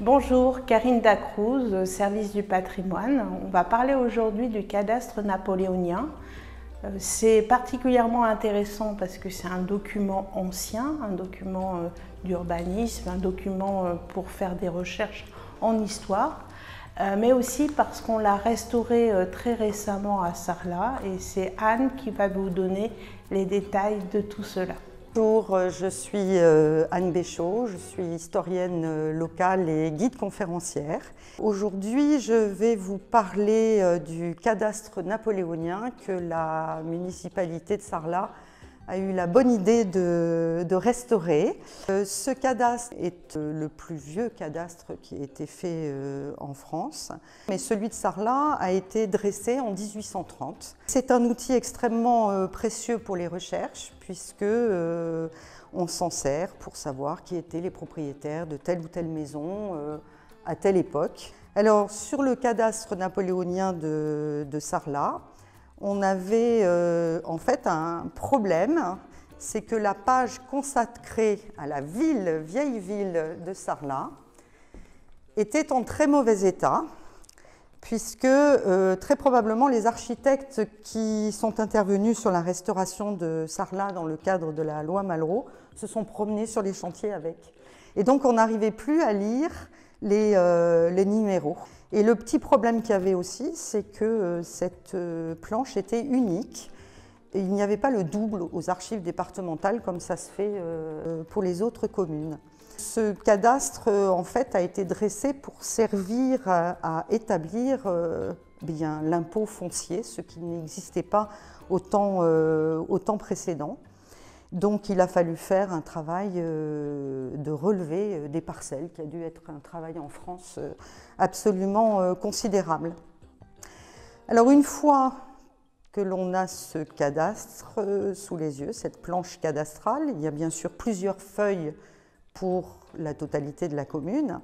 Bonjour, Karine Dacruz, service du patrimoine. On va parler aujourd'hui du cadastre napoléonien. C'est particulièrement intéressant parce que c'est un document ancien, un document d'urbanisme, un document pour faire des recherches en histoire, mais aussi parce qu'on l'a restauré très récemment à Sarlat et c'est Anne qui va vous donner les détails de tout cela. Bonjour, je suis Anne Béchaud, je suis historienne locale et guide conférencière. Aujourd'hui, je vais vous parler du cadastre napoléonien que la municipalité de Sarlat a eu la bonne idée de restaurer. Ce cadastre est le plus vieux cadastre qui a été fait en France, mais celui de Sarlat a été dressé en 1830. C'est un outil extrêmement précieux pour les recherches puisque on s'en sert pour savoir qui étaient les propriétaires de telle ou telle maison à telle époque. Alors sur le cadastre napoléonien de Sarlat, on avait en fait un problème, c'est que la page consacrée à la vieille ville de Sarlat était en très mauvais état, puisque très probablement les architectes qui sont intervenus sur la restauration de Sarlat dans le cadre de la loi Malraux se sont promenés sur les chantiers avec. Et donc on n'arrivait plus à lire les numéros. Et le petit problème qu'il y avait aussi, c'est que cette planche était unique. Et il n'y avait pas le double aux archives départementales comme ça se fait pour les autres communes. Ce cadastre, en fait, a été dressé pour servir à établir bien l'impôt foncier, ce qui n'existait pas au temps précédent. Donc il a fallu faire un travail de relevé des parcelles, qui a dû être un travail en France absolument considérable. Alors une fois que l'on a ce cadastre sous les yeux, cette planche cadastrale, il y a bien sûr plusieurs feuilles pour la totalité de la commune,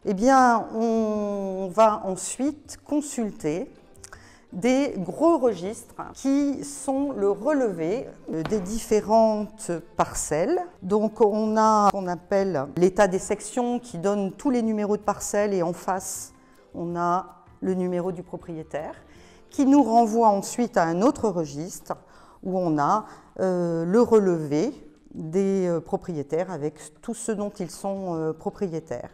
eh bien on va ensuite consulter des gros registres qui sont le relevé des différentes parcelles. Donc on a ce qu'on appelle l'état des sections qui donne tous les numéros de parcelles et en face on a le numéro du propriétaire qui nous renvoie ensuite à un autre registre où on a le relevé des propriétaires avec tout ce dont ils sont propriétaires.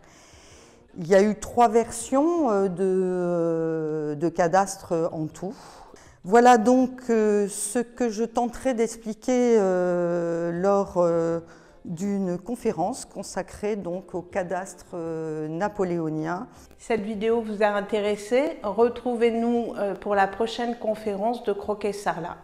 Il y a eu 3 versions de cadastre en tout. Voilà donc ce que je tenterai d'expliquer lors d'une conférence consacrée donc au cadastre napoléonien. Cette vidéo vous a intéressé, retrouvez-nous pour la prochaine conférence de Croquet Sarlat.